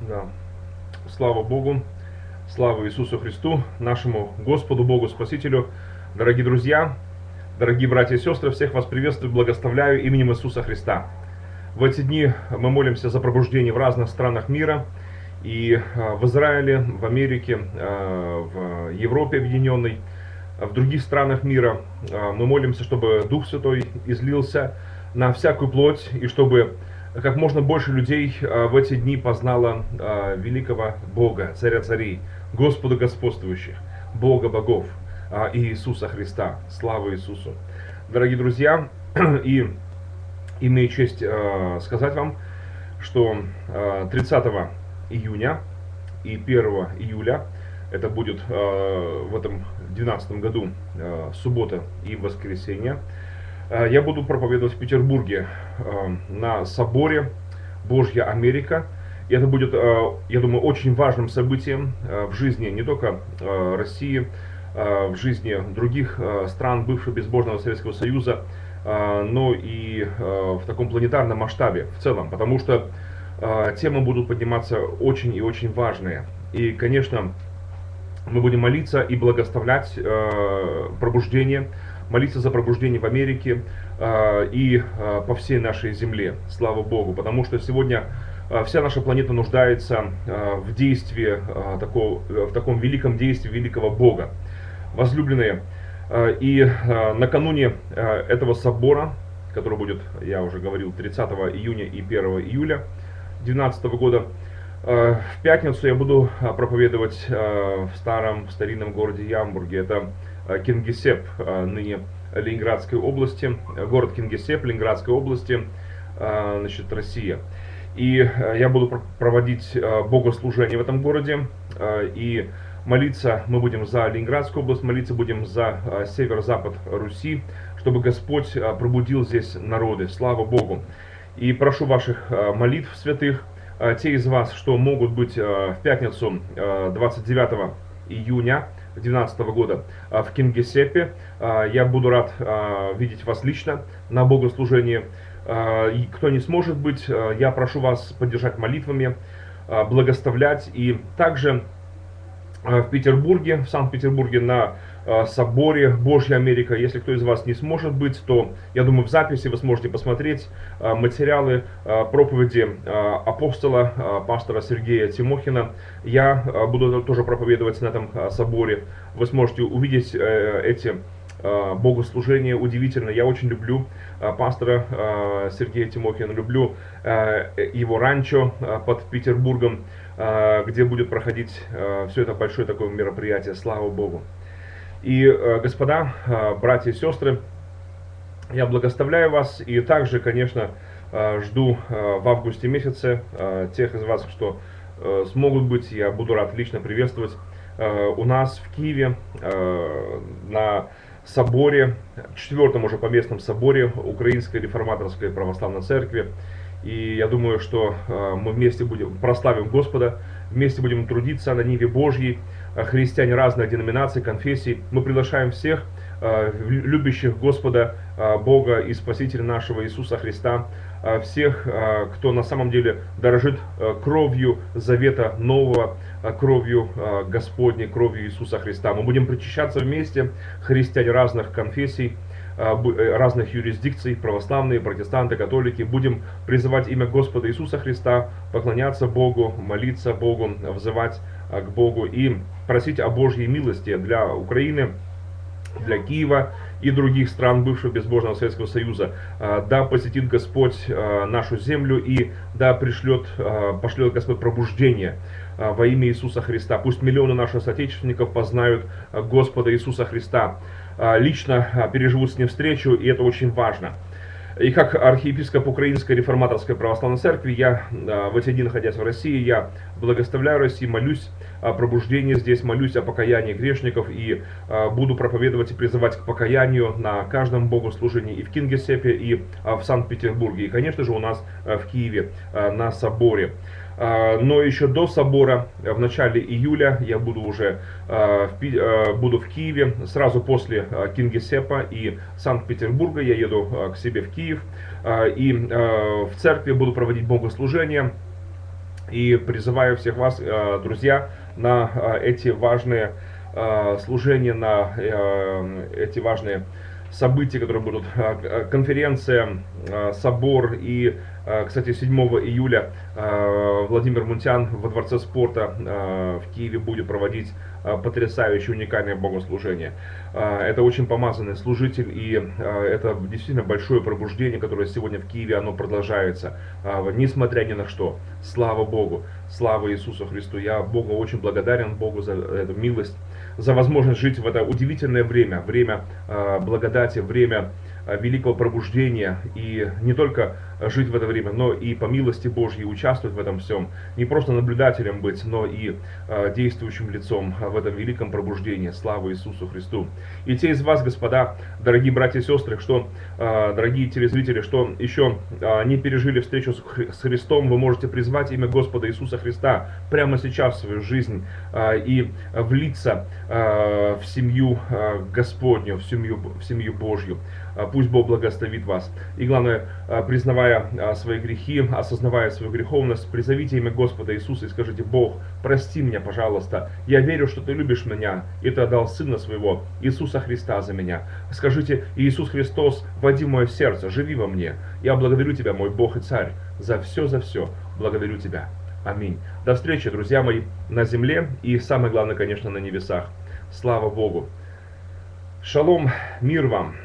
Да. Слава Богу, слава Иисусу Христу, нашему Господу, Богу Спасителю. Дорогие друзья, дорогие братья и сестры, всех вас приветствую, благословляю именем Иисуса Христа. В эти дни мы молимся за пробуждение в разных странах мира. И в Израиле, в Америке, в Европе объединенной, в других странах мира мы молимся, чтобы Дух Святой излился на всякую плоть, и чтобы как можно больше людей в эти дни познало великого Бога, Царя царей, Господа господствующих, Бога богов и Иисуса Христа. Слава Иисусу! Дорогие друзья, и имею честь сказать вам, что 30 июня и 1 июля, это будет в этом 2012 году, суббота и воскресенье, я буду проповедовать в Петербурге на соборе «Божья Америка». И это будет, я думаю, очень важным событием в жизни не только России, в жизни других стран бывшего безбожного Советского Союза, но и в таком планетарном масштабе в целом, потому что темы будут подниматься очень и очень важные. И, конечно, мы будем молиться и благословлять пробуждение, молиться за пробуждение в Америке и по всей нашей земле. Слава Богу, потому что сегодня вся наша планета нуждается в действии, в таком великом действии великого Бога. Возлюбленные, и накануне этого собора, который будет, я уже говорил, 30 июня и 1 июля 2012 года, в пятницу я буду проповедовать в старинном городе Ямбурге. Это Кингисепп, ныне Ленинградской области, город Кингисепп, Ленинградской области, значит, Россия. И я буду проводить богослужение в этом городе, и молиться мы будем за Ленинградскую область, молиться будем за северо-запад Руси, чтобы Господь пробудил здесь народы. Слава Богу! И прошу ваших молитв святых. Те из вас, что могут быть в пятницу 29 июня 2012 года в Кингисеппе, я буду рад видеть вас лично на богослужении. И кто не сможет быть, я прошу вас поддержать молитвами, благословлять. И также в Петербурге, в Санкт-Петербурге на соборе Божья Америка. Если кто из вас не сможет быть, то, я думаю, в записи вы сможете посмотреть материалы проповеди апостола, пастора Сергея Тимохина. Я буду тоже проповедовать на этом соборе. Вы сможете увидеть эти богослужения. Удивительно. Я очень люблю пастора Сергея Тимохина, люблю его ранчо под Петербургом, где будет проходить все это большое такое мероприятие. Слава Богу! И, господа, братья и сестры, я благословляю вас и также, конечно, жду в августе месяце тех из вас, что смогут быть, я буду рад лично приветствовать у нас в Киеве на соборе, 4-м уже поместном соборе Украинской реформаторской православной церкви. И я думаю, что мы вместе будем прославим Господа, вместе будем трудиться на ниве Божьей. Христиане разных деноминаций, конфессий. Мы приглашаем всех любящих Господа, Бога и Спасителя нашего Иисуса Христа, всех, кто на самом деле дорожит кровью завета нового, кровью Господней, кровью Иисуса Христа. Мы будем причащаться вместе, христиане разных конфессий, разных юрисдикций, православные, протестанты, католики. Будем призывать имя Господа Иисуса Христа, поклоняться Богу, молиться Богу, взывать к Богу и просить о Божьей милости для Украины, для Киева и других стран бывшего безбожного Советского Союза. Да посетит Господь нашу землю и да пошлет Господь пробуждение во имя Иисуса Христа. Пусть миллионы наших соотечественников познают Господа Иисуса Христа, лично переживут с Ним встречу, и это очень важно. И как архиепископ Украинской реформаторской православной церкви, я в эти дни, находясь в России, я благословляю Россию, молюсь о пробуждении здесь, молюсь о покаянии грешников и буду проповедовать и призывать к покаянию на каждом богослужении и в Кингисеппе, и в Санкт-Петербурге, и, конечно же, у нас в Киеве на соборе. Но еще до собора, в начале июля, я буду уже буду в Киеве. Сразу после Кингисеппа и Санкт-Петербурга я еду к себе в Киев. И в церкви буду проводить богослужение. И призываю всех вас, друзья, на эти важные служения, на эти важные события, которые будут. Конференция, собор и, кстати, 7 июля Владимир Мунтян во Дворце спорта в Киеве будет проводить потрясающее, уникальное богослужение. Это очень помазанный служитель, и это действительно большое пробуждение, которое сегодня в Киеве, оно продолжается, несмотря ни на что. Слава Богу, слава Иисусу Христу. Я Богу очень благодарен, Богу за эту милость, за возможность жить в это удивительное время, время благодати, время великого пробуждения, и не только жить в это время, но и по милости Божьей участвовать в этом всем, не просто наблюдателем быть, но и действующим лицом в этом великом пробуждении. Слава Иисусу Христу. И те из вас, господа, дорогие братья и сестры, что, дорогие телезрители, что еще не пережили встречу с Христом, вы можете призвать имя Господа Иисуса Христа прямо сейчас в свою жизнь и влиться в семью Господню, в семью Божью. Пусть Бог благословит вас. И главное, признавая свои грехи, осознавая свою греховность, призовите имя Господа Иисуса и скажите: Бог, прости меня, пожалуйста. Я верю, что Ты любишь меня, и Ты отдал Сына Своего, Иисуса Христа, за меня. Скажите: Иисус Христос, войди в мое сердце, живи во мне. Я благодарю Тебя, мой Бог и Царь, за все, благодарю Тебя. Аминь. До встречи, друзья мои, на земле и, самое главное, конечно, на небесах. Слава Богу. Шалом, мир вам.